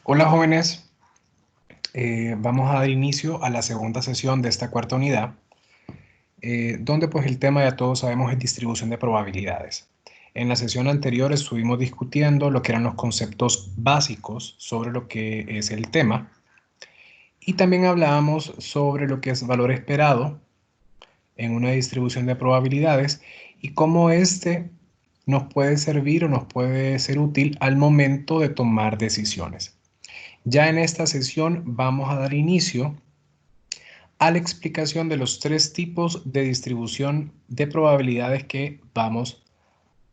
Hola jóvenes, vamos a dar inicio a la segunda sesión de esta cuarta unidad, donde pues el tema ya todos sabemos es distribución de probabilidades. En la sesión anterior estuvimos discutiendo lo que eran los conceptos básicos sobre lo que es el tema y también hablábamos sobre lo que es valor esperado en una distribución de probabilidades y cómo este nos puede servir o nos puede ser útil al momento de tomar decisiones. Ya en esta sesión vamos a dar inicio a la explicación de los tres tipos de distribución de probabilidades que vamos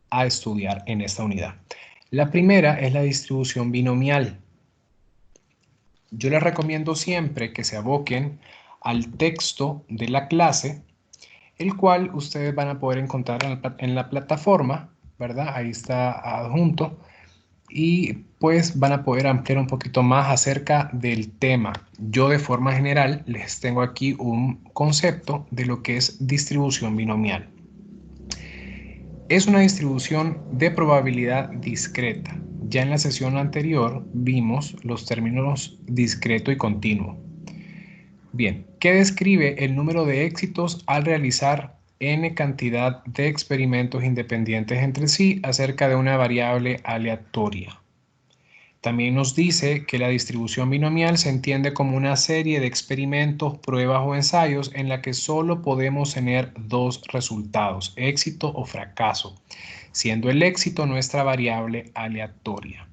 a estudiar en esta unidad. La primera es la distribución binomial. Yo les recomiendo siempre que se aboquen al texto de la clase, el cual ustedes van a poder encontrar en la plataforma, ¿verdad? Ahí está adjunto. Y pues van a poder ampliar un poquito más acerca del tema. Yo de forma general les tengo aquí un concepto de lo que es distribución binomial. Es una distribución de probabilidad discreta. Ya en la sesión anterior vimos los términos discreto y continuo. Bien, ¿qué describe el número de éxitos al realizar n cantidad de experimentos independientes entre sí acerca de una variable aleatoria? También nos dice que la distribución binomial se entiende como una serie de experimentos, pruebas o ensayos en la que solo podemos tener dos resultados, éxito o fracaso, siendo el éxito nuestra variable aleatoria.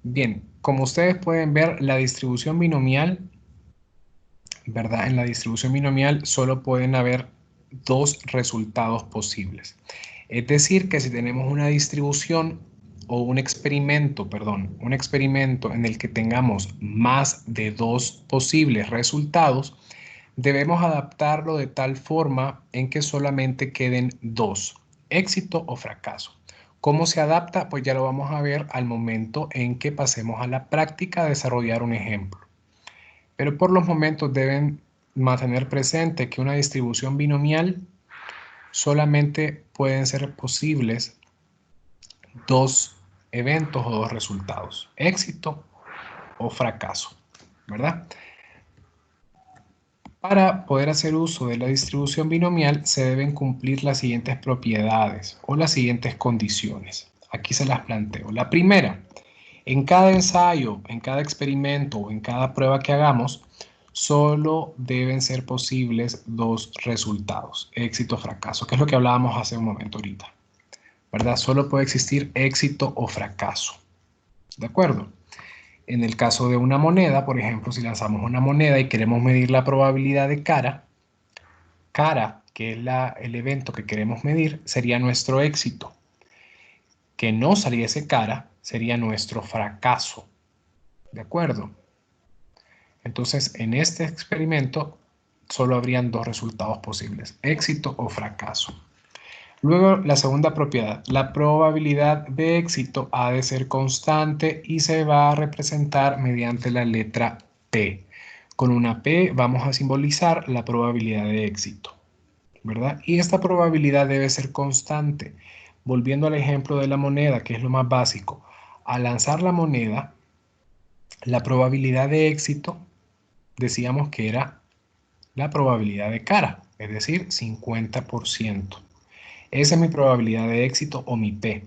Bien, como ustedes pueden ver, la distribución binomial, ¿verdad? En la distribución binomial solo pueden haber dos resultados posibles. Es decir, que si tenemos una distribución o un experimento, perdón, un experimento en el que tengamos más de dos posibles resultados, debemos adaptarlo de tal forma en que solamente queden dos, éxito o fracaso. ¿Cómo se adapta? Pues ya lo vamos a ver al momento en que pasemos a la práctica a desarrollar un ejemplo. Pero por los momentos deben mantener presente que una distribución binomial solamente pueden ser posibles dos eventos o dos resultados, éxito o fracaso, ¿verdad? Para poder hacer uso de la distribución binomial se deben cumplir las siguientes propiedades o las siguientes condiciones. Aquí se las planteo. La primera, en cada ensayo, en cada experimento o en cada prueba que hagamos, solo deben ser posibles dos resultados, éxito o fracaso, que es lo que hablábamos hace un momento ahorita, ¿verdad? Solo puede existir éxito o fracaso, ¿de acuerdo? En el caso de una moneda, por ejemplo, si lanzamos una moneda y queremos medir la probabilidad de cara, que es el evento que queremos medir, sería nuestro éxito. Que no saliese cara sería nuestro fracaso, ¿de acuerdo? Entonces, en este experimento solo habrían dos resultados posibles, éxito o fracaso. Luego, la segunda propiedad, la probabilidad de éxito ha de ser constante y se va a representar mediante la letra P. Con una P vamos a simbolizar la probabilidad de éxito, ¿verdad? Y esta probabilidad debe ser constante. Volviendo al ejemplo de la moneda, que es lo más básico, al lanzar la moneda, la probabilidad de éxito decíamos que era la probabilidad de cara, es decir, 50%. Esa es mi probabilidad de éxito o mi P.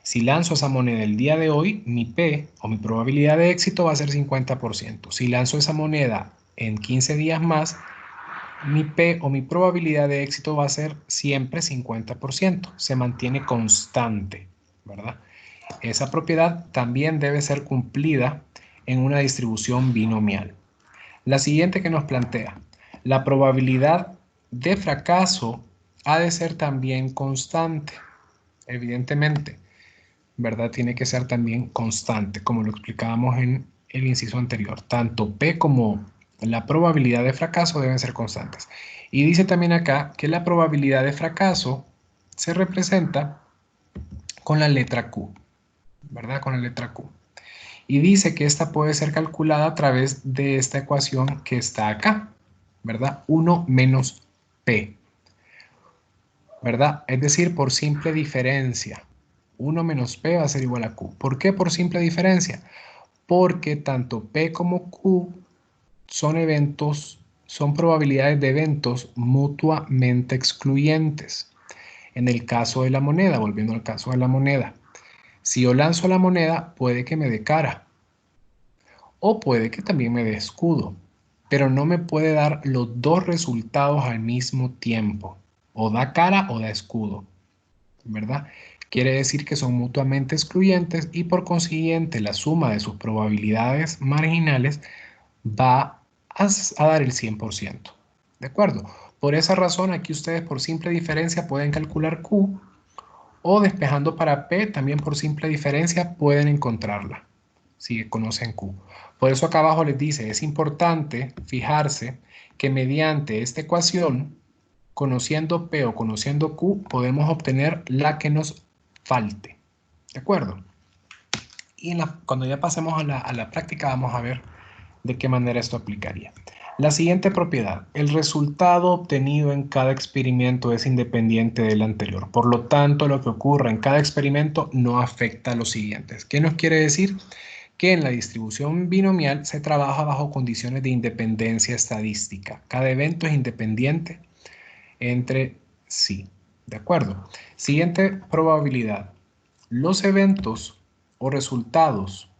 Si lanzo esa moneda el día de hoy, mi P o mi probabilidad de éxito va a ser 50%. Si lanzo esa moneda en 15 días más, mi P o mi probabilidad de éxito va a ser siempre 50%. Se mantiene constante, ¿verdad? Esa propiedad también debe ser cumplida en una distribución binomial. La siguiente que nos plantea, la probabilidad de fracaso ha de ser también constante, evidentemente, ¿verdad? Tiene que ser también constante, como lo explicábamos en el inciso anterior. Tanto P como la probabilidad de fracaso deben ser constantes. Y dice también acá que la probabilidad de fracaso se representa con la letra Q, ¿verdad? Con la letra Q. Y dice que esta puede ser calculada a través de esta ecuación que está acá, ¿verdad? 1 menos P, ¿verdad? Es decir, por simple diferencia. 1 menos P va a ser igual a Q. ¿Por qué por simple diferencia? porque tanto P como Q son probabilidades de eventos mutuamente excluyentes. En el caso de la moneda, volviendo al caso de la moneda, si yo lanzo la moneda, puede que me dé cara o puede que también me dé escudo, pero no me puede dar los dos resultados al mismo tiempo. O da cara o da escudo, ¿verdad? Quiere decir que son mutuamente excluyentes y por consiguiente la suma de sus probabilidades marginales va a dar el 100%. ¿De acuerdo? Por esa razón aquí ustedes por simple diferencia pueden calcular Q o despejando para P también por simple diferencia pueden encontrarla si conocen Q. Por eso acá abajo les dice, es importante fijarse que mediante esta ecuación, conociendo P o conociendo Q, podemos obtener la que nos falte. ¿De acuerdo? Y cuando ya pasemos a la práctica vamos a ver de qué manera esto aplicaría. La siguiente propiedad, el resultado obtenido en cada experimento es independiente del anterior. Por lo tanto, lo que ocurra en cada experimento no afecta a los siguientes. ¿Qué nos quiere decir? Que en la distribución binomial se trabaja bajo condiciones de independencia estadística. Cada evento es independiente entre sí. ¿De acuerdo? Siguiente probabilidad. Los eventos o resultados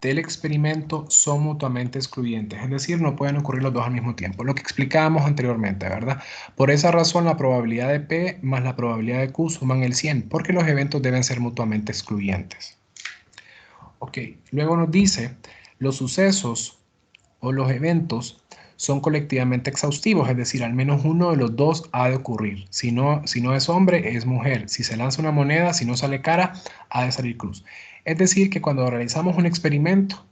del experimento son mutuamente excluyentes, es decir, no pueden ocurrir los dos al mismo tiempo, lo que explicábamos anteriormente, ¿verdad? Por esa razón, la probabilidad de P más la probabilidad de Q suman el 100, porque los eventos deben ser mutuamente excluyentes. Ok, luego nos dice, los sucesos o los eventos son colectivamente exhaustivos, es decir, al menos uno de los dos ha de ocurrir. Si no es hombre, es mujer. Si se lanza una moneda, si no sale cara, ha de salir cruz. Es decir, que cuando realizamos un experimento,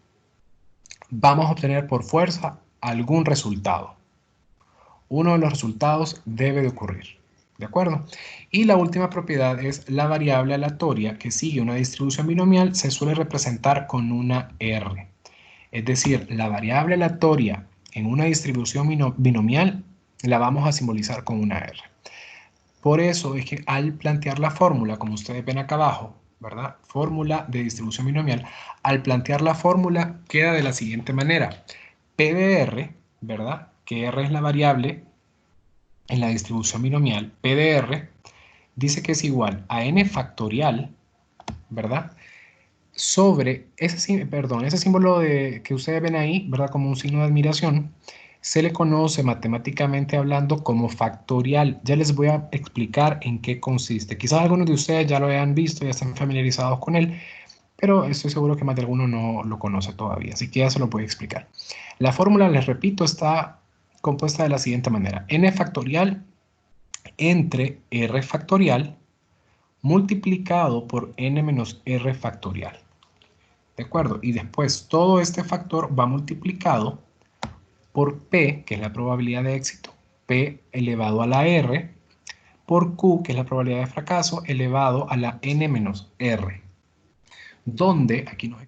vamos a obtener por fuerza algún resultado. Uno de los resultados debe de ocurrir. ¿De acuerdo? Y la última propiedad es la variable aleatoria que sigue una distribución binomial se suele representar con una R. Es decir, la variable aleatoria en una distribución binomial la vamos a simbolizar con una R. Por eso es que al plantear la fórmula, como ustedes ven acá abajo, ¿verdad? Fórmula de distribución binomial. Al plantear la fórmula queda de la siguiente manera. P de R, ¿verdad? Que R es la variable en la distribución binomial. P de R dice que es igual a n factorial, ¿verdad? Sobre ese símbolo que ustedes ven ahí, ¿verdad? Como un signo de admiración, se le conoce matemáticamente hablando como factorial. Ya les voy a explicar en qué consiste. Quizás algunos de ustedes ya lo hayan visto, ya están familiarizados con él, pero estoy seguro que más de alguno no lo conoce todavía, así que ya se lo voy a explicar. La fórmula, les repito, está compuesta de la siguiente manera. N factorial entre R factorial multiplicado por N menos R factorial. ¿De acuerdo? Y después todo este factor va multiplicado por P, que es la probabilidad de éxito, P elevado a la R, por Q, que es la probabilidad de fracaso, elevado a la N menos R. Donde, aquí nos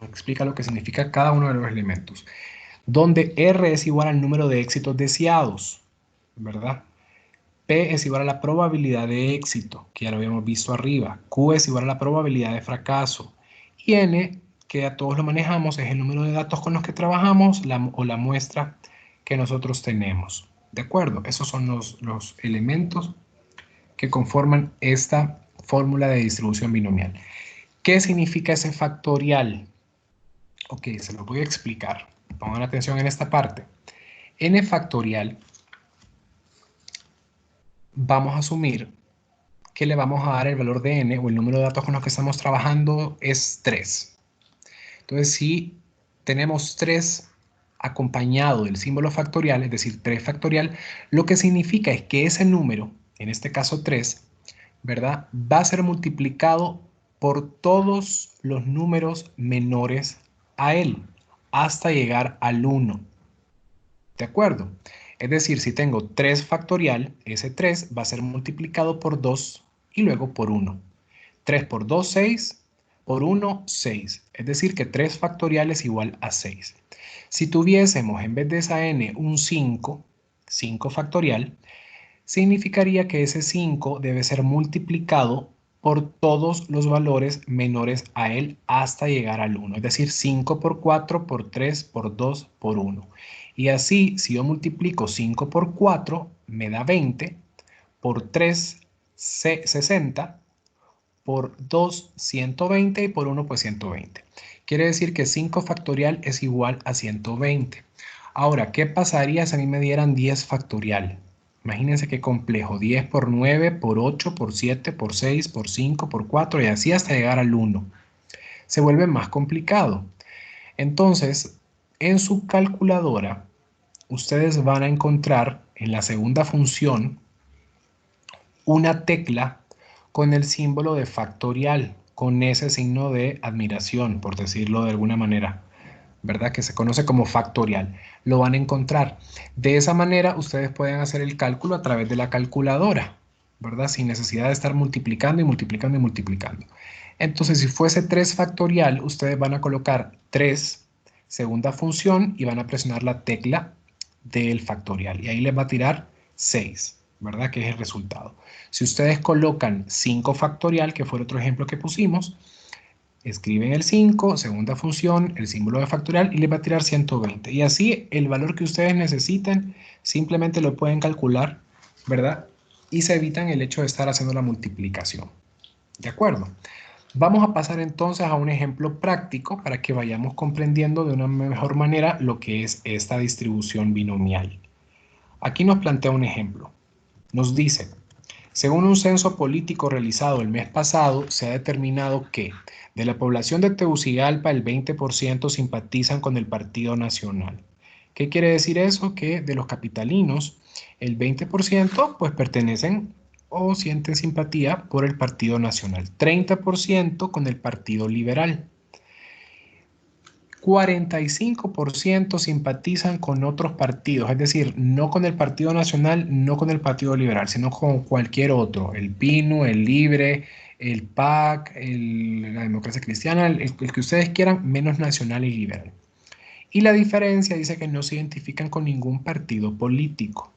explica lo que significa cada uno de los elementos. Donde R es igual al número de éxitos deseados, ¿verdad? P es igual a la probabilidad de éxito, que ya lo habíamos visto arriba. Q es igual a la probabilidad de fracaso. Y N, que a todos lo manejamos, es el número de datos con los que trabajamos o la muestra que nosotros tenemos. ¿De acuerdo? Esos son los elementos que conforman esta fórmula de distribución binomial. ¿Qué significa ese factorial? Ok, se lo voy a explicar. Pongan atención en esta parte. N factorial, vamos a asumir que le vamos a dar el valor de n o el número de datos con los que estamos trabajando es 3. Entonces, si tenemos 3 acompañado del símbolo factorial, es decir, 3 factorial, lo que significa es que ese número, en este caso 3, ¿verdad? Va a ser multiplicado por todos los números menores a él, hasta llegar al 1. ¿De acuerdo? Es decir, si tengo 3 factorial, ese 3 va a ser multiplicado por 2 y luego por 1. 3 por 2, 6. Por 1, 6. Es decir, que 3 factorial es igual a 6. Si tuviésemos en vez de esa n un 5, 5 factorial, significaría que ese 5 debe ser multiplicado por todos los valores menores a él hasta llegar al 1. Es decir, 5 por 4, por 3, por 2, por 1. Y así, si yo multiplico 5 por 4, me da 20, por 3, 60, por 2, 120 y por 1, pues 120. Quiere decir que 5 factorial es igual a 120. Ahora, ¿qué pasaría si a mí me dieran 10 factorial? Imagínense qué complejo. 10 por 9, por 8, por 7, por 6, por 5, por 4 y así hasta llegar al 1. Se vuelve más complicado. Entonces, en su calculadora, ustedes van a encontrar en la segunda función una tecla con el símbolo de factorial, con ese signo de admiración, por decirlo de alguna manera, ¿verdad? Que se conoce como factorial. Lo van a encontrar. De esa manera, ustedes pueden hacer el cálculo a través de la calculadora, ¿verdad? Sin necesidad de estar multiplicando y multiplicando y multiplicando. Entonces, si fuese 3 factorial, ustedes van a colocar 3, segunda función, y van a presionar la tecla del factorial. Y ahí les va a tirar 6, ¿verdad? Que es el resultado. Si ustedes colocan 5 factorial, que fue el otro ejemplo que pusimos, escriben el 5, segunda función, el símbolo de factorial y les va a tirar 120. Y así el valor que ustedes necesiten simplemente lo pueden calcular, ¿verdad? Y se evitan el hecho de estar haciendo la multiplicación. ¿De acuerdo? Vamos a pasar entonces a un ejemplo práctico para que vayamos comprendiendo de una mejor manera lo que es esta distribución binomial. Aquí nos plantea un ejemplo. Nos dice: según un censo político realizado el mes pasado, se ha determinado que de la población de Tegucigalpa el 20% simpatizan con el Partido Nacional. ¿Qué quiere decir eso? Que de los capitalinos, el 20% pues pertenecen o sienten simpatía por el Partido Nacional, 30% con el Partido Liberal, 45% simpatizan con otros partidos, es decir, no con el Partido Nacional, no con el Partido Liberal, sino con cualquier otro, el PINU, el Libre, el PAC, la Democracia Cristiana, el que ustedes quieran, menos nacional y liberal. Y la diferencia dice que no se identifican con ningún partido político.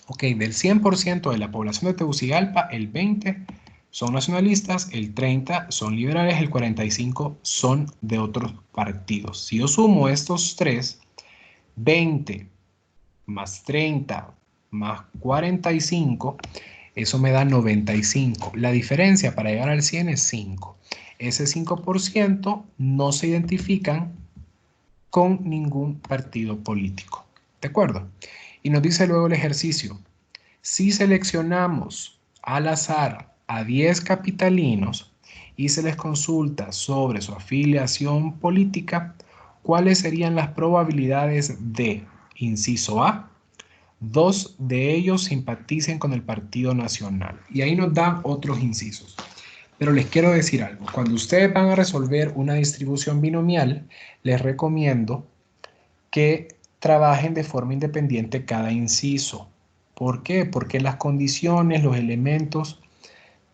Ok, del 100% de la población de Tegucigalpa, el 20% son nacionalistas, el 30% son liberales, el 45% son de otros partidos. Si yo sumo estos tres, 20 más 30 más 45, eso me da 95. La diferencia para llegar al 100 es 5. Ese 5% no se identifican con ningún partido político. ¿De acuerdo? Y nos dice luego el ejercicio: si seleccionamos al azar a 10 capitalinos y se les consulta sobre su afiliación política, ¿cuáles serían las probabilidades de, inciso A, 2 de ellos simpaticen con el Partido Nacional? Y ahí nos dan otros incisos. Pero les quiero decir algo: cuando ustedes van a resolver una distribución binomial, les recomiendo que trabajen de forma independiente cada inciso. ¿Por qué? Porque las condiciones, los elementos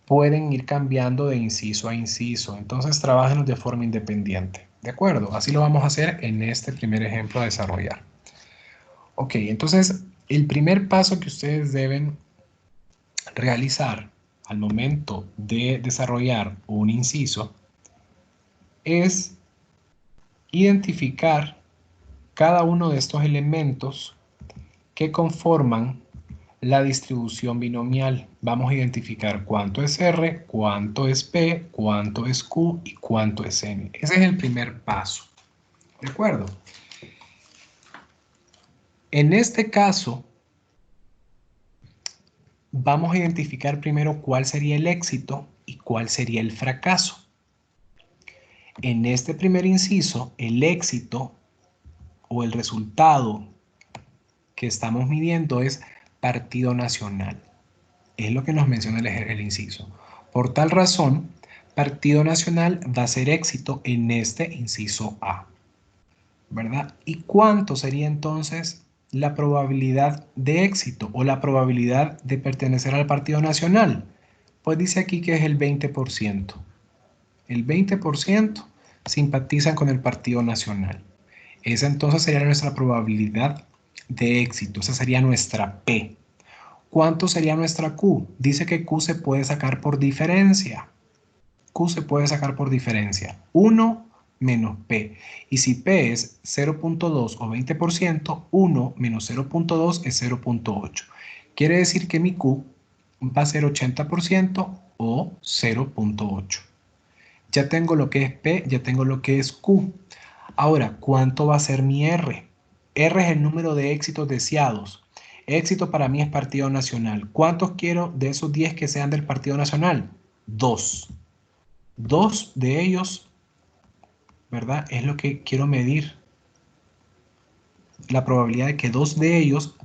pueden ir cambiando de inciso a inciso. Entonces, trabajen de forma independiente. ¿De acuerdo? Así lo vamos a hacer en este primer ejemplo a desarrollar. Ok, entonces, el primer paso que ustedes deben realizar al momento de desarrollar un inciso es identificar cada uno de estos elementos que conforman la distribución binomial. Vamos a identificar cuánto es R, cuánto es P, cuánto es Q y cuánto es N. Ese es el primer paso. ¿De acuerdo? En este caso, vamos a identificar primero cuál sería el éxito y cuál sería el fracaso. En este primer inciso, el éxito o el resultado que estamos midiendo es Partido Nacional. Es lo que nos menciona el inciso. Por tal razón, Partido Nacional va a ser éxito en este inciso A, ¿verdad? ¿Y cuánto sería entonces la probabilidad de éxito o la probabilidad de pertenecer al Partido Nacional? Pues dice aquí que es el 20%. El 20% simpatizan con el Partido Nacional. Esa entonces sería nuestra probabilidad de éxito. Esa sería nuestra P. ¿Cuánto sería nuestra Q? Dice que Q se puede sacar por diferencia. Q se puede sacar por diferencia. 1 menos P. Y si P es 0.2 o 20%, 1 menos 0.2 es 0.8. Quiere decir que mi Q va a ser 80% o 0.8. Ya tengo lo que es P, ya tengo lo que es Q. Ahora, ¿cuánto va a ser mi R? R es el número de éxitos deseados. Éxito para mí es Partido Nacional. ¿Cuántos quiero de esos 10 que sean del Partido Nacional? 2. 2 de ellos, ¿verdad? Es lo que quiero medir. La probabilidad de que 2 de ellos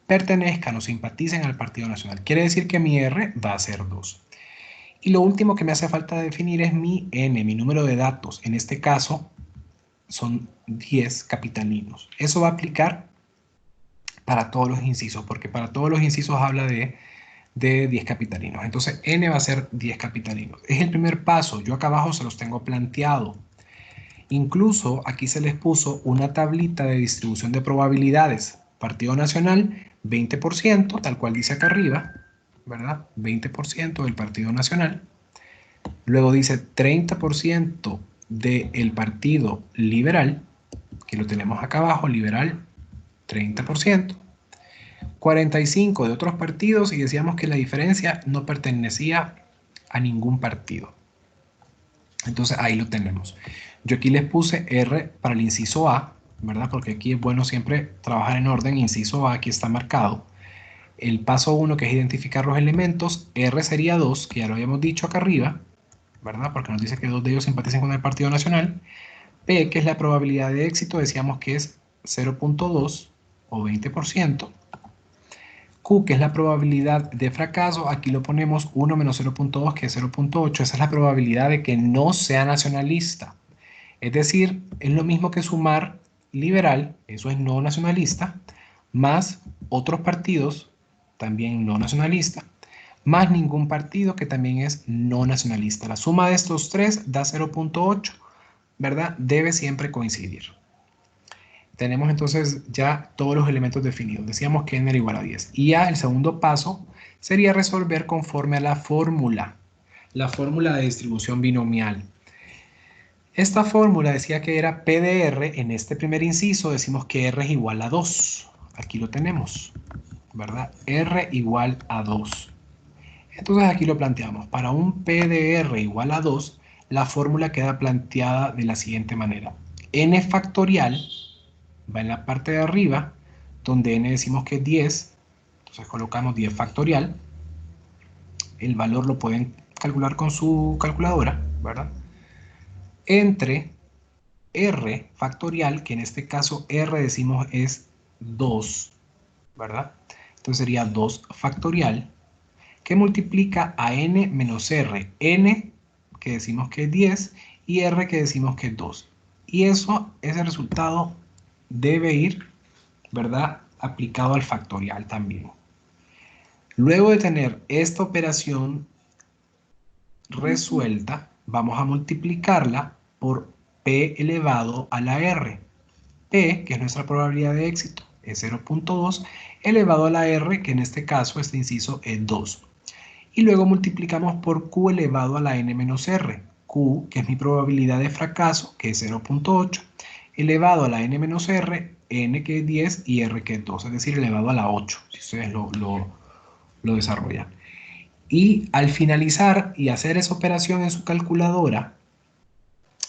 pertenezcan o simpaticen al Partido Nacional. Quiere decir que mi R va a ser 2. Y lo último que me hace falta definir es mi N, mi número de datos. En este caso son 10 capitalinos. Eso va a aplicar para todos los incisos, porque para todos los incisos habla de 10 capitalinos. Entonces N va a ser 10 capitalinos. Es el primer paso. Yo acá abajo se los tengo planteado. Incluso aquí se les puso una tablita de distribución de probabilidades. Partido Nacional, 20%, tal cual dice acá arriba, ¿verdad? 20% del Partido Nacional. Luego dice 30% del Partido Liberal, que lo tenemos acá abajo, liberal, 30%. 45 de otros partidos y decíamos que la diferencia no pertenecía a ningún partido. Entonces ahí lo tenemos. Yo aquí les puse R para el inciso A, ¿verdad? Porque aquí es bueno siempre trabajar en orden. Inciso A aquí está marcado. El paso 1, que es identificar los elementos. R sería 2, que ya lo habíamos dicho acá arriba, ¿verdad? Porque nos dice que 2 de ellos simpaticen con el Partido Nacional. P, que es la probabilidad de éxito, decíamos que es 0.2 o 20%. Q, que es la probabilidad de fracaso, aquí lo ponemos 1 menos 0.2, que es 0.8. Esa es la probabilidad de que no sea nacionalista. Es decir, es lo mismo que sumar liberal, eso es no nacionalista, más otros partidos, también no nacionalista, más ningún partido que también es no nacionalista. La suma de estos tres da 0.8, ¿verdad? Debe siempre coincidir. Tenemos entonces ya todos los elementos definidos. Decíamos que n era igual a 10. Y ya el segundo paso sería resolver conforme a la fórmula de distribución binomial. Esta fórmula decía que era P de R. En este primer inciso decimos que R es igual a 2. Aquí lo tenemos, ¿verdad? R igual a 2. Entonces aquí lo planteamos. Para un P de R igual a 2, la fórmula queda planteada de la siguiente manera. N factorial va en la parte de arriba, donde n decimos que es 10, entonces colocamos 10 factorial, el valor lo pueden calcular con su calculadora, ¿verdad? Entre r factorial, que en este caso r decimos es 2, ¿verdad? Entonces sería 2 factorial, que multiplica a n menos r, n que decimos que es 10 y r que decimos que es 2. Y eso, ese resultado debe ir, ¿verdad?, aplicado al factorial también. Luego de tener esta operación resuelta, vamos a multiplicarla por P elevado a la R. P, que es nuestra probabilidad de éxito, es 0.2, elevado a la R, que en este caso, este inciso, es 2. Y luego multiplicamos por Q elevado a la N menos R. Q, que es mi probabilidad de fracaso, que es 0.8, elevado a la N menos R, N que es 10 y R que es 2, es decir, elevado a la 8, si ustedes lo desarrollan. Y al finalizar y hacer esa operación en su calculadora,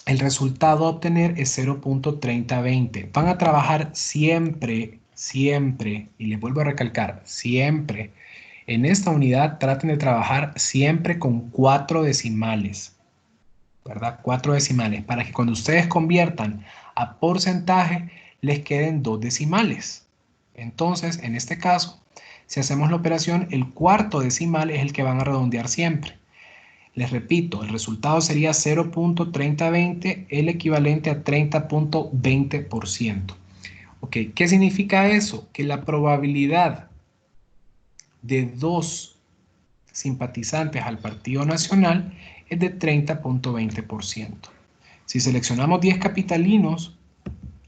el resultado a obtener es 0.3020. Van a trabajar siempre, siempre, y les vuelvo a recalcar, siempre. En esta unidad traten de trabajar siempre con 4 decimales, ¿verdad? 4 decimales, para que cuando ustedes conviertan a porcentaje, les queden 2 decimales. Entonces, en este caso, si hacemos la operación, el cuarto decimal es el que van a redondear siempre. Les repito, el resultado sería 0.3020, el equivalente a 30.20%. Ok, ¿qué significa eso? Que la probabilidad de 2 simpatizantes al Partido Nacional es de 30.20%. Si seleccionamos 10 capitalinos,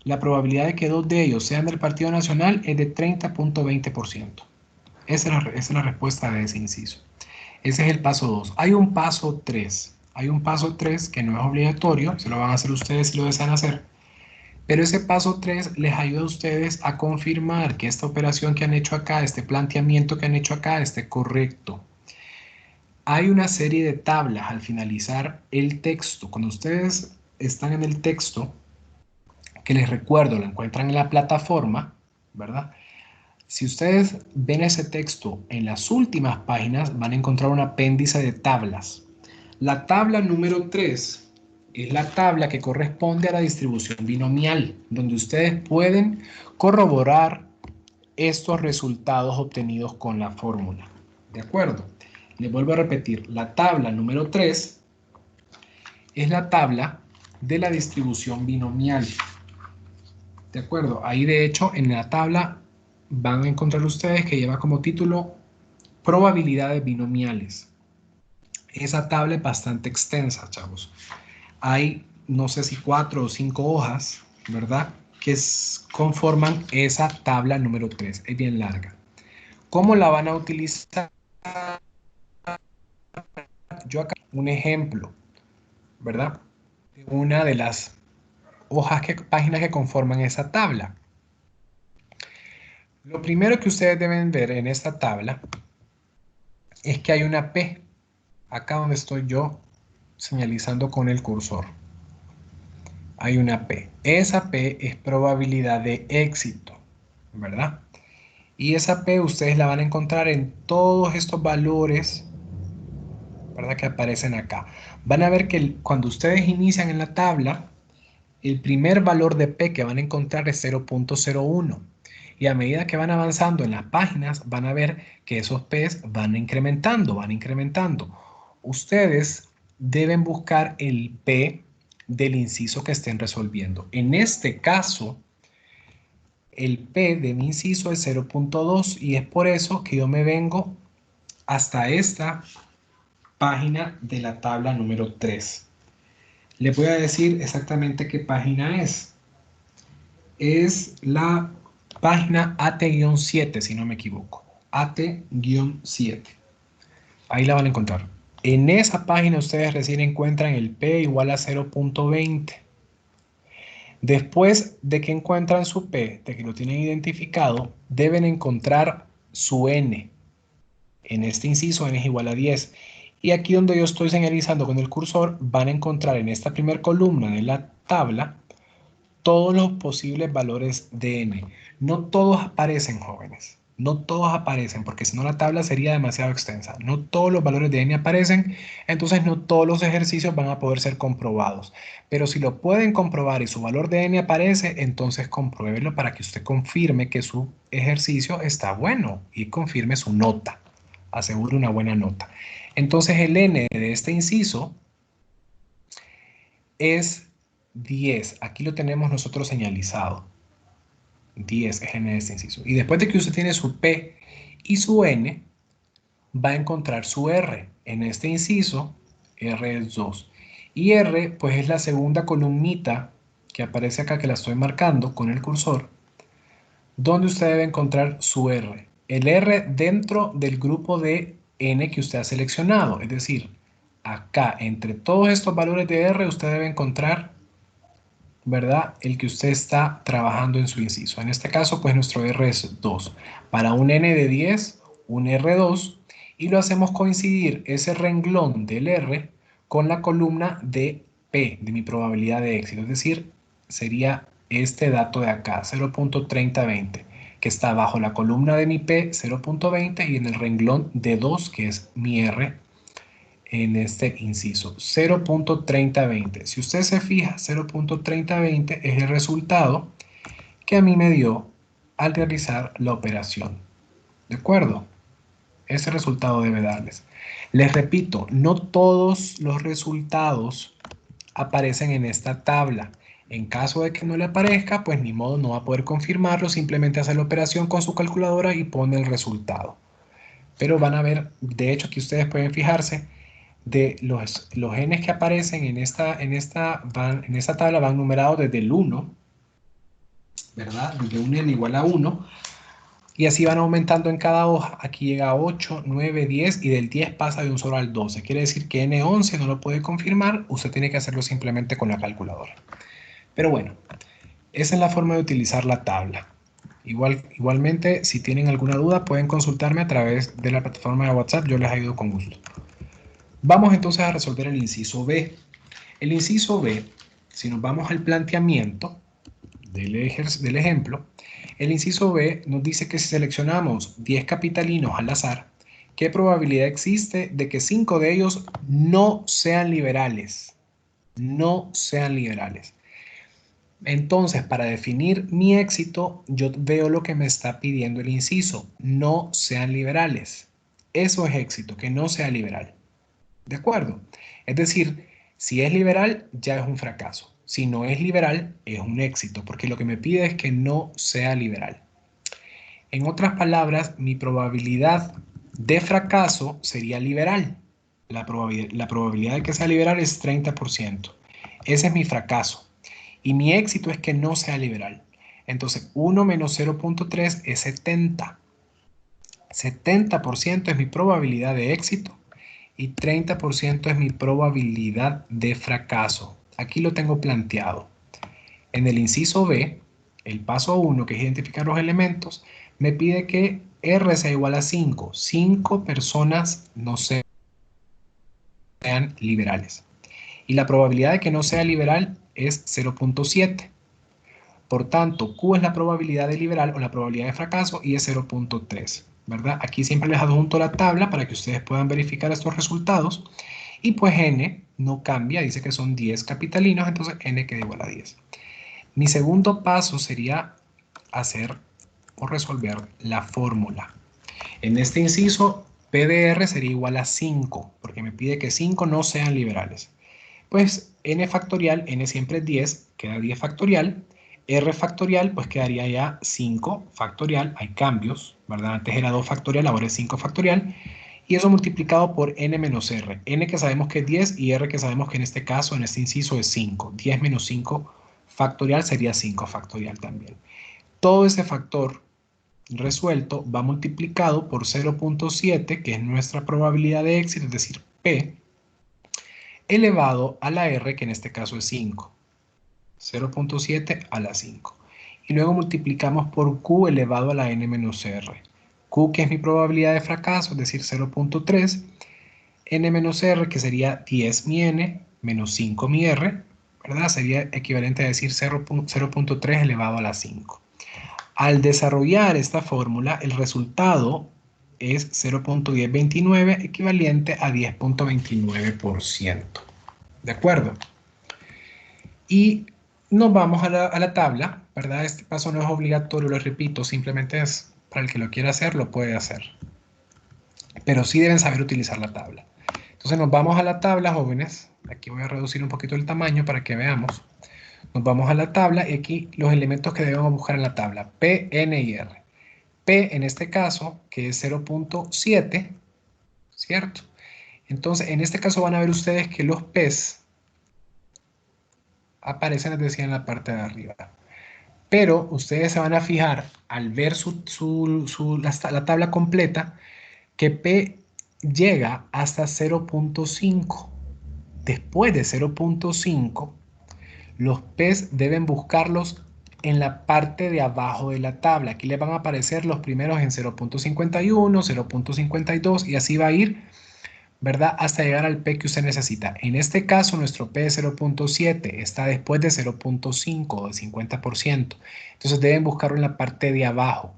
la probabilidad de que 2 de ellos sean del Partido Nacional es de 30.20%. Esa es la respuesta de ese inciso. Ese es el paso 2. Hay un paso 3. Hay un paso 3 que no es obligatorio, se lo van a hacer ustedes si lo desean hacer. Pero ese paso 3 les ayuda a ustedes a confirmar que esta operación que han hecho acá, este planteamiento que han hecho acá, esté correcto. Hay una serie de tablas al finalizar el texto. Cuando ustedes están en el texto, que les recuerdo, lo encuentran en la plataforma, ¿verdad? Si ustedes ven ese texto en las últimas páginas, van a encontrar un apéndice de tablas. La tabla número 3 es la tabla que corresponde a la distribución binomial, donde ustedes pueden corroborar estos resultados obtenidos con la fórmula. ¿De acuerdo? Les vuelvo a repetir, la tabla número 3 es la tabla de la distribución binomial. ¿De acuerdo? Ahí de hecho en la tabla van a encontrar ustedes que lleva como título probabilidades binomiales. Esa tabla es bastante extensa, chavos. Hay no sé si 4 o 5 hojas, ¿verdad? Que conforman esa tabla número 3. Es bien larga. ¿Cómo la van a utilizar? Yo acá un ejemplo, ¿verdad? De una de las páginas que conforman esa tabla. Lo primero que ustedes deben ver en esta tabla es que hay una P, acá donde estoy yo señalizando con el cursor. Hay una P. Esa P es probabilidad de éxito, ¿verdad? Y esa P ustedes la van a encontrar en todos estos valores, ¿verdad? Que aparecen acá. Van a ver que cuando ustedes inician en la tabla, el primer valor de P que van a encontrar es 0.01. Y a medida que van avanzando en las páginas, van a ver que esos P's van incrementando, van incrementando. Ustedes deben buscar el P del inciso que estén resolviendo. En este caso, el P de mi inciso es 0.2 y es por eso que yo me vengo hasta esta página de la tabla número 3. Les voy a decir exactamente qué página es. Es la página AT-7, si no me equivoco. AT-7. Ahí la van a encontrar. En esa página ustedes recién encuentran el P igual a 0.20. Después de que encuentran su P, de que lo tienen identificado, deben encontrar su N. En este inciso N es igual a 10. Y aquí donde yo estoy señalizando con el cursor, van a encontrar en esta primera columna de la tabla todos los posibles valores de n. No todos aparecen, jóvenes. No todos aparecen, porque si no la tabla sería demasiado extensa. No todos los valores de n aparecen, entonces no todos los ejercicios van a poder ser comprobados. Pero si lo pueden comprobar y su valor de n aparece, entonces compruébelo para que usted confirme que su ejercicio está bueno y confirme su nota. Asegure una buena nota. Entonces el n de este inciso es 10. Aquí lo tenemos nosotros señalizado. 10 es n de este inciso. Y después de que usted tiene su P y su N, va a encontrar su R. En este inciso, R es 2. Y R, pues es la segunda columnita que aparece acá, que la estoy marcando con el cursor, donde usted debe encontrar su R. El R dentro del grupo de N que usted ha seleccionado. Es decir, acá, entre todos estos valores de R, usted debe encontrar, ¿verdad? El que usted está trabajando en su inciso. En este caso, pues nuestro R es 2. Para un N de 10, un R2, y lo hacemos coincidir ese renglón del R con la columna de P, de mi probabilidad de éxito. Es decir, sería este dato de acá, 0.3020, que está bajo la columna de mi P, 0.20, y en el renglón de 2, que es mi R, en este inciso, 0.3020. Si usted se fija, 0.3020 es el resultado que a mí me dio al realizar la operación. ¿De acuerdo? Ese resultado debe darles. Les repito, no todos los resultados aparecen en esta tabla. En caso de que no le aparezca, pues ni modo, no va a poder confirmarlo, simplemente hace la operación con su calculadora y pone el resultado. Pero van a ver, de hecho, que ustedes pueden fijarse de los genes que aparecen en esta tabla van numerados desde el 1, ¿verdad? Desde un n igual a 1 Y así van aumentando en cada hoja. Aquí llega a 8, 9, 10 y del 10 pasa de un solo al 12. Quiere decir que N11 no lo puede confirmar. Usted tiene que hacerlo simplemente con la calculadora. Pero bueno, esa es la forma de utilizar la tabla. Igualmente, si tienen alguna duda, pueden consultarme a través de la plataforma de WhatsApp. Yo les ayudo con gusto. Vamos entonces a resolver el inciso B. El inciso B, si nos vamos al planteamiento del ejemplo, el inciso B nos dice que si seleccionamos 10 capitalinos al azar, ¿qué probabilidad existe de que 5 de ellos no sean liberales? No sean liberales. Entonces, para definir mi éxito, yo veo lo que me está pidiendo el inciso. No sean liberales. Eso es éxito, que no sea liberal. ¿De acuerdo? Es decir, si es liberal, ya es un fracaso. Si no es liberal, es un éxito, porque lo que me pide es que no sea liberal. En otras palabras, mi probabilidad de fracaso sería liberal. La probabilidad de que sea liberal es 30%. Ese es mi fracaso. Y mi éxito es que no sea liberal. Entonces, 1 menos 0.3 es 70. 70% es mi probabilidad de éxito y 30% es mi probabilidad de fracaso. Aquí lo tengo planteado. En el inciso B, el paso 1, que es identificar los elementos, me pide que R sea igual a 5. 5 personas no sean liberales. Y la probabilidad de que no sea liberal es 0.7. Por tanto, Q es la probabilidad de liberal o la probabilidad de fracaso y es 0.3, ¿verdad? Aquí siempre les adjunto la tabla para que ustedes puedan verificar estos resultados. Y pues N no cambia, dice que son 10 capitalinos, entonces N queda igual a 10. Mi segundo paso sería hacer o resolver la fórmula. En este inciso, P de R sería igual a 5, porque me pide que 5 no sean liberales. Pues N factorial, N siempre es 10, queda 10 factorial. R factorial, pues quedaría ya 5 factorial. Hay cambios, ¿verdad? Antes era 2 factorial, ahora es 5 factorial. Y eso multiplicado por N menos R. N que sabemos que es 10 y R que sabemos que en este caso, en este inciso, es 5. 10 menos 5 factorial sería 5 factorial también. Todo ese factor resuelto va multiplicado por 0.7, que es nuestra probabilidad de éxito, es decir, P, elevado a la R, que en este caso es 5. 0.7 a la 5. Y luego multiplicamos por Q elevado a la N menos R. Q, que es mi probabilidad de fracaso, es decir, 0.3. N menos R, que sería 10 mi N, menos 5 mi R, ¿verdad? Sería equivalente a decir 0.3 elevado a la 5. Al desarrollar esta fórmula, el resultado es 0.1029, equivalente a 10.29%. ¿De acuerdo? Y nos vamos a la tabla, ¿verdad? Este paso no es obligatorio, lo repito, simplemente es para el que lo quiera hacer, lo puede hacer. Pero sí deben saber utilizar la tabla. Entonces nos vamos a la tabla, jóvenes. Aquí voy a reducir un poquito el tamaño para que veamos. Nos vamos a la tabla y aquí los elementos que debemos buscar en la tabla, P, N y R. P en este caso, que es 0.7, ¿cierto? Entonces, en este caso van a ver ustedes que los P's aparecen, les decía, en la parte de arriba. Pero ustedes se van a fijar al ver la tabla completa que P llega hasta 0.5. Después de 0.5, los P's deben buscarlos en la parte de abajo de la tabla. Aquí les van a aparecer los primeros en 0.51, 0.52 y así va a ir, ¿verdad? Hasta llegar al P que usted necesita. En este caso, nuestro P es 0.7, está después de 0.5 o de 50%. Entonces deben buscarlo en la parte de abajo.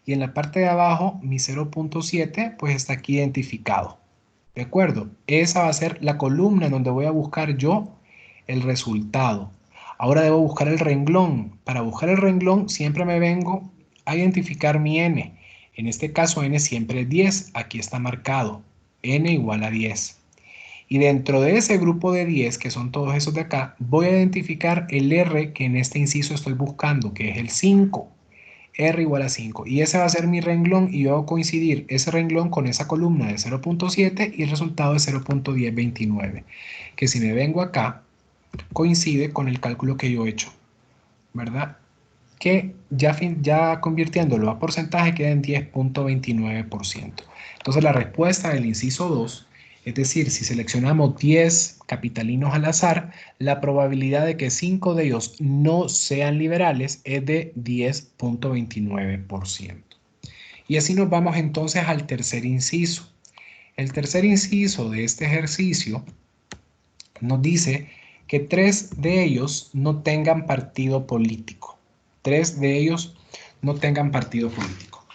Y en la parte de abajo, mi 0.7, pues está aquí identificado. ¿De acuerdo? Esa va a ser la columna en donde voy a buscar yo el resultado. Ahora debo buscar el renglón. Para buscar el renglón, siempre me vengo a identificar mi N. En este caso, N siempre es 10. Aquí está marcado. N igual a 10. Y dentro de ese grupo de 10, que son todos esos de acá, voy a identificar el R que en este inciso estoy buscando, que es el 5. R igual a 5. Y ese va a ser mi renglón y yo voy a coincidir ese renglón con esa columna de 0.7 y el resultado es 0.1029. Que si me vengo acá, coincide con el cálculo que yo he hecho, ¿verdad? que ya convirtiéndolo a porcentaje queda en 10.29%. Entonces la respuesta del inciso 2, es decir, si seleccionamos 10 capitalinos al azar, la probabilidad de que 5 de ellos no sean liberales es de 10.29%. Y así nos vamos entonces al tercer inciso. El tercer inciso de este ejercicio nos dice que 3 de ellos no tengan partido político. 3 de ellos no tengan partido político.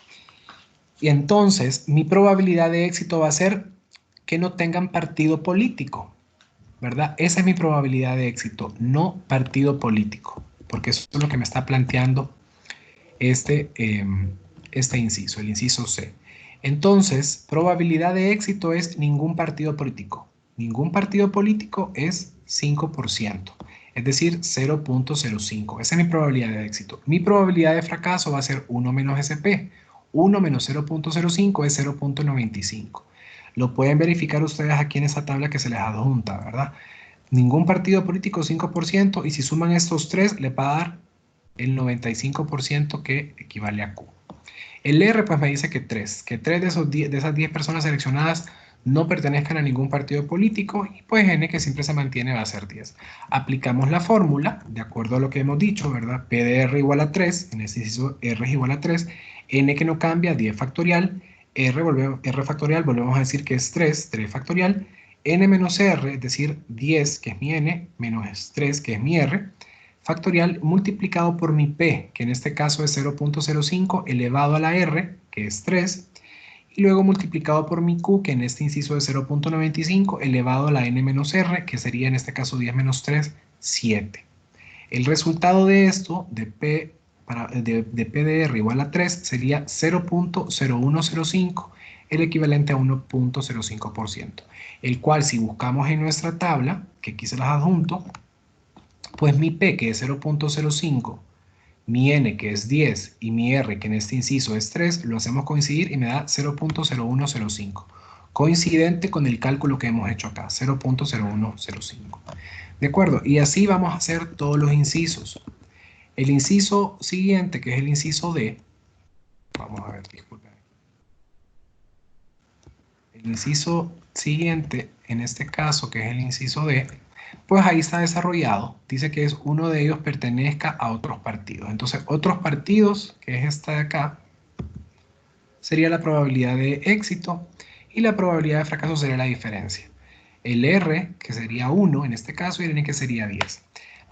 Y entonces mi probabilidad de éxito va a ser que no tengan partido político, ¿verdad? Esa es mi probabilidad de éxito, no partido político, porque eso es lo que me está planteando este inciso, el inciso C. Entonces, probabilidad de éxito es ningún partido político. Ningún partido político es 5%, es decir, 0.05. Esa es mi probabilidad de éxito. Mi probabilidad de fracaso va a ser 1 menos SP. 1 menos 0.05 es 0.95. Lo pueden verificar ustedes aquí en esa tabla que se les adjunta, ¿verdad? Ningún partido político 5%, y si suman estos tres le va a dar el 95% que equivale a Q. El R pues me dice que 3 de esas 10 personas seleccionadas no pertenezcan a ningún partido político, y pues N, que siempre se mantiene, va a ser 10. Aplicamos la fórmula, de acuerdo a lo que hemos dicho, ¿verdad? P de R igual a 3, en este inciso R es igual a 3, N que no cambia, 10 factorial, R factorial, volvemos a decir que es 3 factorial, N menos R, es decir, 10, que es mi N, menos 3, que es mi R, factorial multiplicado por mi P, que en este caso es 0.05 elevado a la R, que es 3, y luego multiplicado por mi Q, que en este inciso es 0.95 elevado a la N menos R, que sería en este caso 10 menos 3, 7. El resultado de esto, de P de R igual a 3, sería 0.0105, el equivalente a 1.05%, el cual si buscamos en nuestra tabla, que aquí se las adjunto, pues mi P, que es 0.05, mi N, que es 10, y mi R, que en este inciso es 3, lo hacemos coincidir y me da 0.0105. Coincidente con el cálculo que hemos hecho acá, 0.0105. ¿De acuerdo? Y así vamos a hacer todos los incisos. El inciso siguiente, que es el inciso D, vamos a ver, disculpen. El inciso siguiente, en este caso, que es el inciso D, pues ahí está desarrollado. Dice que es uno de ellos pertenezca a otros partidos. Entonces, otros partidos, que es esta de acá, sería la probabilidad de éxito, y la probabilidad de fracaso sería la diferencia. El R, que sería 1 en este caso, y el N, que sería 10.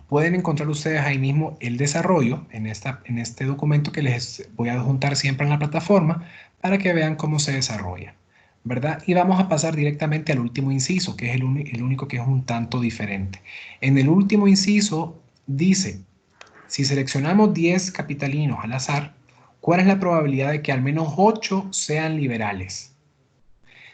Pueden encontrar ustedes ahí mismo el desarrollo en este documento que les voy a adjuntar siempre en la plataforma para que vean cómo se desarrolla, ¿verdad? Y vamos a pasar directamente al último inciso, que es el único que es un tanto diferente. En el último inciso dice, si seleccionamos 10 capitalinos al azar, ¿cuál es la probabilidad de que al menos 8 sean liberales?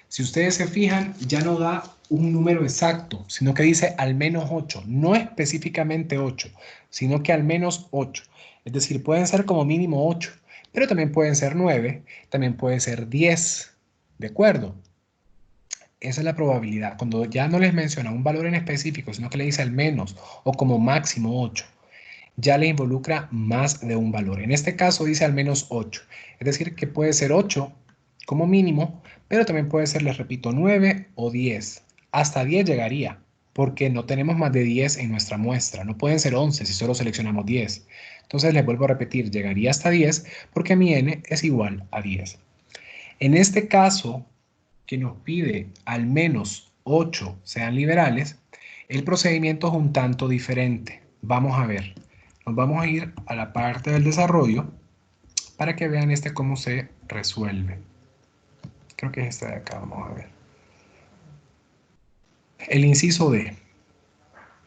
Si ustedes se fijan, ya no da un número exacto, sino que dice al menos 8, no específicamente 8, sino que al menos 8. Es decir, pueden ser como mínimo 8, pero también pueden ser 9, también puede ser 10, ¿de acuerdo? Esa es la probabilidad. Cuando ya no les menciona un valor en específico, sino que le dice al menos o como máximo 8, ya le involucra más de un valor. En este caso dice al menos 8, es decir, que puede ser 8 como mínimo, pero también puede ser, les repito, 9 o 10. Hasta 10 llegaría, porque no tenemos más de 10 en nuestra muestra. No pueden ser 11 si solo seleccionamos 10. Entonces les vuelvo a repetir, llegaría hasta 10 porque mi n es igual a 10. En este caso, que nos pide al menos 8 sean liberales, el procedimiento es un tanto diferente. Vamos a ver. Nos vamos a ir a la parte del desarrollo para que vean cómo se resuelve. Creo que es esta de acá, vamos a ver. El inciso D.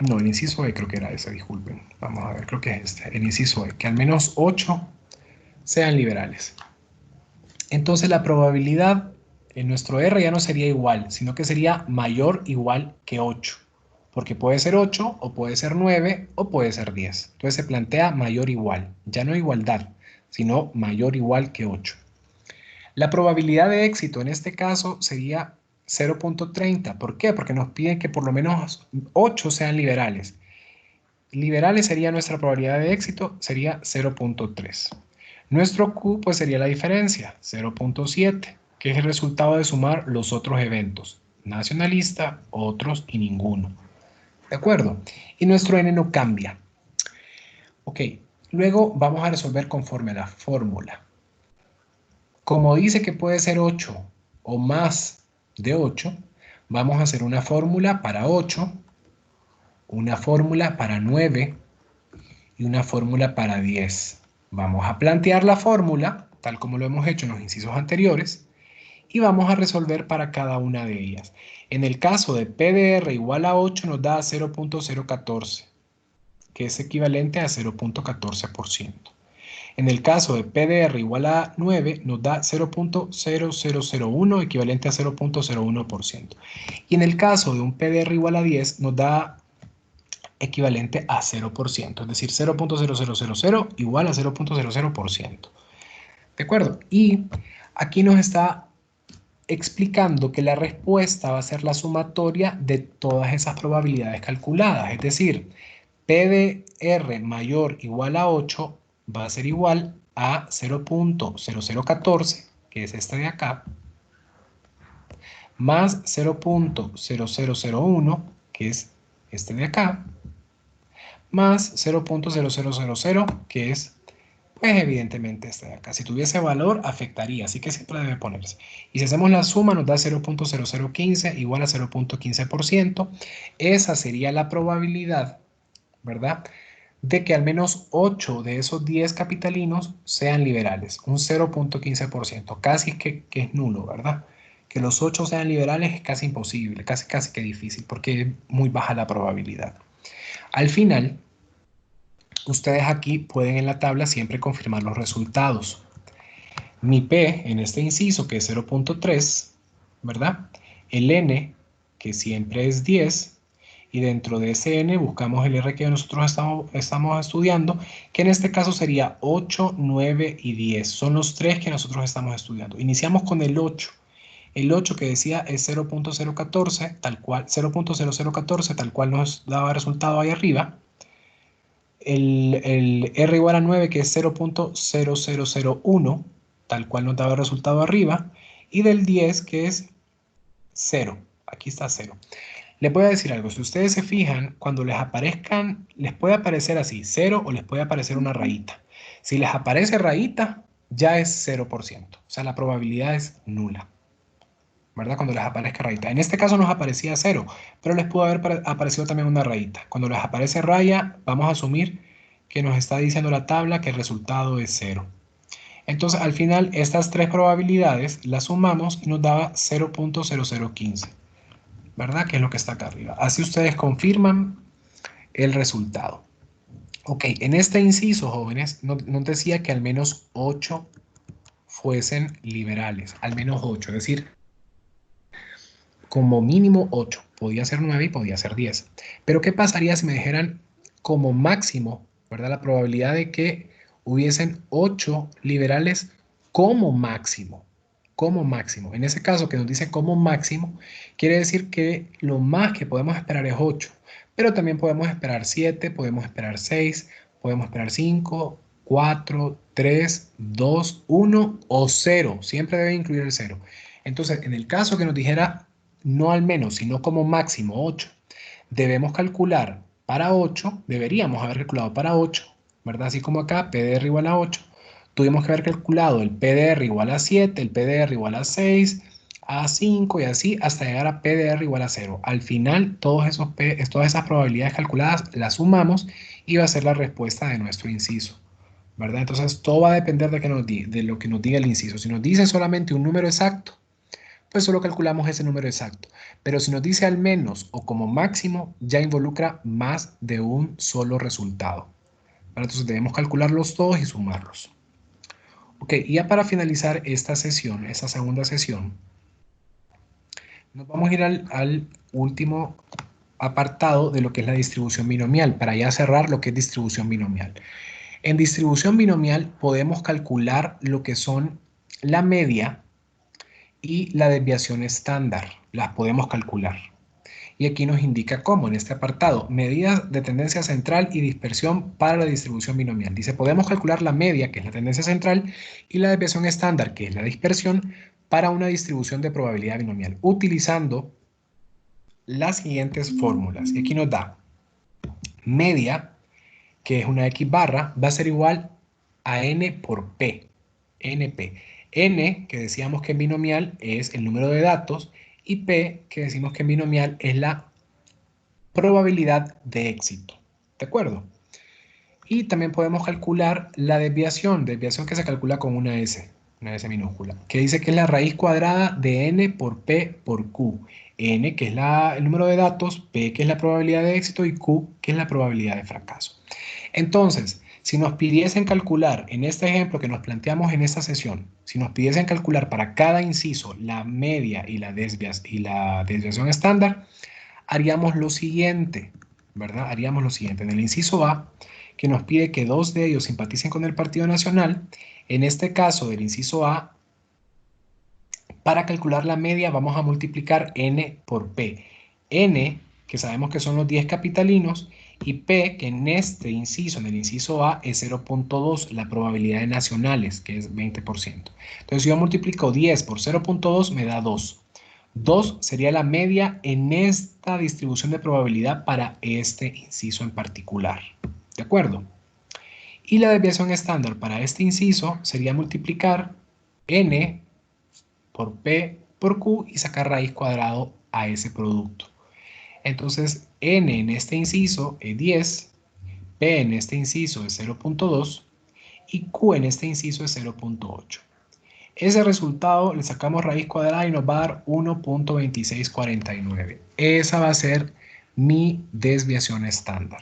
No, el inciso E creo que era ese, disculpen. Vamos a ver, creo que es este. El inciso E, que al menos 8 sean liberales. Entonces la probabilidad en nuestro R ya no sería igual, sino que sería mayor o igual que 8. Porque puede ser 8, o puede ser 9, o puede ser 10. Entonces se plantea mayor o igual. Ya no igualdad, sino mayor o igual que 8. La probabilidad de éxito en este caso sería 0.30. ¿Por qué? Porque nos piden que por lo menos 8 sean liberales. liberales sería nuestra probabilidad de éxito, sería 0.3. Nuestro Q pues sería la diferencia, 0.7, que es el resultado de sumar los otros eventos, nacionalista, otros y ninguno. ¿De acuerdo? Y nuestro N no cambia. Ok, luego vamos a resolver conforme a la fórmula. Como dice que puede ser 8 o más de 8, vamos a hacer una fórmula para 8, una fórmula para 9 y una fórmula para 10. Vamos a plantear la fórmula, tal como lo hemos hecho en los incisos anteriores, y vamos a resolver para cada una de ellas. En el caso de PDR igual a 8 nos da 0.014, que es equivalente a 0.14%. En el caso de PDR igual a 9 nos da 0.0001, equivalente a 0.01%. Y en el caso de un PDR igual a 10 nos da equivalente a 0%, es decir, 0.0000 igual a 0.00%. ¿De acuerdo? Y aquí nos está explicando que la respuesta va a ser la sumatoria de todas esas probabilidades calculadas. Es decir, PDR mayor o igual a 8 va a ser igual a 0.0014, que es este de acá, más 0.0001, que es este de acá, más 0.0000, que es, pues evidentemente este de acá. Si tuviese valor, afectaría, así que siempre debe ponerse. Y si hacemos la suma, nos da 0.0015 igual a 0.15%. Esa sería la probabilidad, ¿verdad?, de que al menos 8 de esos 10 capitalinos sean liberales, un 0.15%, casi que es nulo, ¿verdad? Que los 8 sean liberales es casi imposible, casi que difícil, porque es muy baja la probabilidad. Al final, ustedes aquí pueden en la tabla siempre confirmar los resultados. Mi P en este inciso, que es 0.3, ¿verdad? El N, que siempre es 10, y dentro de ese N buscamos el R que nosotros estamos estudiando, que en este caso sería 8, 9 y 10. Son los tres que nosotros estamos estudiando. Iniciamos con el 8. El 8 que decía es 0.014, tal cual, 0.0014, tal cual nos daba resultado ahí arriba. El R igual a 9, que es 0.0001, tal cual nos daba resultado arriba. Y del 10, que es 0. Aquí está 0. Les voy a decir algo, si ustedes se fijan, cuando les aparezcan, les puede aparecer así, 0 o les puede aparecer una rayita. Si les aparece rayita, ya es 0%, o sea, la probabilidad es nula, ¿verdad? Cuando les aparezca rayita. En este caso nos aparecía 0, pero les pudo haber aparecido también una rayita. Cuando les aparece raya, vamos a asumir que nos está diciendo la tabla que el resultado es 0. Entonces, al final, estas tres probabilidades las sumamos y nos daba 0.0015. ¿Verdad? Que es lo que está acá arriba. Así ustedes confirman el resultado. Ok, en este inciso, jóvenes, nos decía que al menos 8 fuesen liberales. Al menos 8, es decir, como mínimo 8. Podía ser 9 y podía ser 10. Pero ¿qué pasaría si me dijeran como máximo, ¿verdad? La probabilidad de que hubiesen 8 liberales como máximo. Como máximo. En ese caso que nos dice como máximo, quiere decir que lo más que podemos esperar es 8. Pero también podemos esperar 7, podemos esperar 6, podemos esperar 5, 4, 3, 2, 1 o 0. Siempre debe incluir el 0. Entonces, en el caso que nos dijera no al menos, sino como máximo 8, debemos calcular para 8, deberíamos haber calculado para 8, ¿verdad? Así como acá, PDR igual a 8, tuvimos que haber calculado el PDR igual a 7, el PDR igual a 6, a 5 y así hasta llegar a PDR igual a 0. Al final, todas esas probabilidades calculadas las sumamos y va a ser la respuesta de nuestro inciso, ¿verdad? Entonces, todo va a depender de lo que nos diga el inciso. Si nos dice solamente un número exacto, pues solo calculamos ese número exacto. Pero si nos dice al menos o como máximo, ya involucra más de un solo resultado. Entonces debemos calcularlos todos y sumarlos. Ok, y ya para finalizar esta sesión, esta segunda sesión, nos vamos a ir al último apartado de lo que es la distribución binomial, para ya cerrar lo que es distribución binomial. En distribución binomial podemos calcular lo que son la media y la desviación estándar, las podemos calcular. Y aquí nos indica cómo en este apartado, medidas de tendencia central y dispersión para la distribución binomial. Dice, podemos calcular la media, que es la tendencia central, y la desviación estándar, que es la dispersión, para una distribución de probabilidad binomial, utilizando las siguientes fórmulas. Y aquí nos da media, que es una X barra, va a ser igual a N por P, NP. N, que decíamos que en binomial es el número de datos, y P, que decimos que en binomial es la probabilidad de éxito. ¿De acuerdo? Y también podemos calcular la desviación que se calcula con una S minúscula, que dice que es la raíz cuadrada de N por P por Q. N, que es el número de datos, P, que es la probabilidad de éxito, y Q, que es la probabilidad de fracaso. Entonces, si nos pidiesen calcular, en este ejemplo que nos planteamos en esta sesión, si nos pidiesen calcular para cada inciso la media y la desviación estándar, haríamos lo siguiente, ¿verdad? Haríamos lo siguiente. En el inciso A, que nos pide que 2 de ellos simpaticen con el Partido Nacional, en este caso del inciso A, para calcular la media vamos a multiplicar N por P. N, que sabemos que son los 10 capitalinos, y P, que en este inciso, en el inciso A, es 0.2, la probabilidad de nacionales, que es 20%. Entonces, si yo multiplico 10 por 0.2, me da 2. 2 sería la media en esta distribución de probabilidad para este inciso en particular. ¿De acuerdo? Y la desviación estándar para este inciso sería multiplicar N por P por Q y sacar raíz cuadrado a ese producto. Entonces, N en este inciso es 10, P en este inciso es 0.2 y Q en este inciso es 0.8. Ese resultado le sacamos raíz cuadrada y nos va a dar 1.2649. Esa va a ser mi desviación estándar.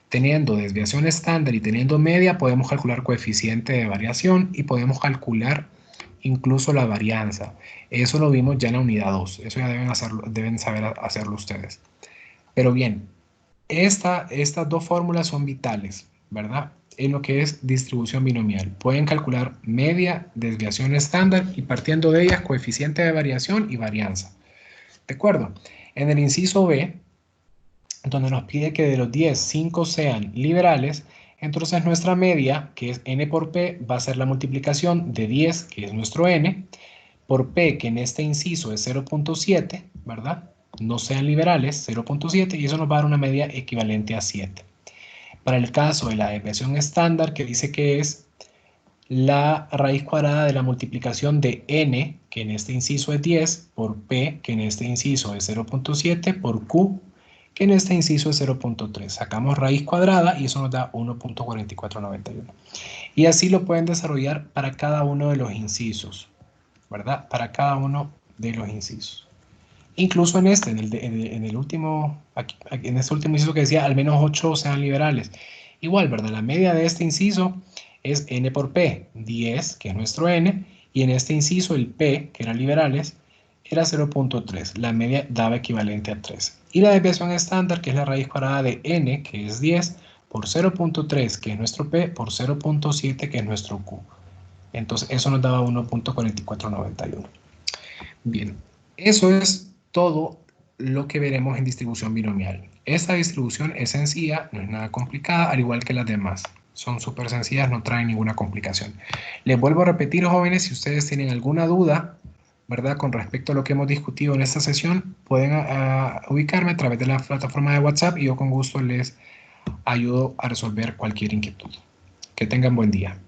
Teniendo desviación estándar y teniendo media, podemos calcular coeficiente de variación y podemos calcular incluso la varianza. Eso lo vimos ya en la unidad 2. Eso ya deben saber hacerlo ustedes. Pero bien, estas dos fórmulas son vitales, ¿verdad? En lo que es distribución binomial. Pueden calcular media, desviación estándar y partiendo de ellas coeficiente de variación y varianza. ¿De acuerdo? En el inciso B, donde nos pide que de los 10, 5 sean liberales, entonces nuestra media, que es N por P, va a ser la multiplicación de 10, que es nuestro N, por P, que en este inciso es 0.7, ¿verdad? No sean liberales, 0.7, y eso nos va a dar una media equivalente a 7. Para el caso de la desviación estándar, que dice que es la raíz cuadrada de la multiplicación de N, que en este inciso es 10, por P, que en este inciso es 0.7, por Q, que en este inciso es 0.3. Sacamos raíz cuadrada y eso nos da 1.4491. Y así lo pueden desarrollar para cada uno de los incisos, ¿verdad? Para cada uno de los incisos. Incluso en este, en el último, en este último inciso que decía, al menos 8 sean liberales. Igual, ¿verdad? La media de este inciso es N por P, 10, que es nuestro N, y en este inciso el P, que eran liberales, era 0.3. La media daba equivalente a 3. Y la desviación estándar, que es la raíz cuadrada de N, que es 10, por 0.3, que es nuestro P, por 0.7, que es nuestro Q. Entonces, eso nos daba 1.4491. Bien, eso es todo lo que veremos en distribución binomial. Esta distribución es sencilla, no es nada complicada, al igual que las demás. Son súper sencillas, no traen ninguna complicación. Les vuelvo a repetir, jóvenes, si ustedes tienen alguna duda, ¿verdad? Con respecto a lo que hemos discutido en esta sesión, pueden ubicarme a través de la plataforma de WhatsApp y yo con gusto les ayudo a resolver cualquier inquietud. Que tengan buen día.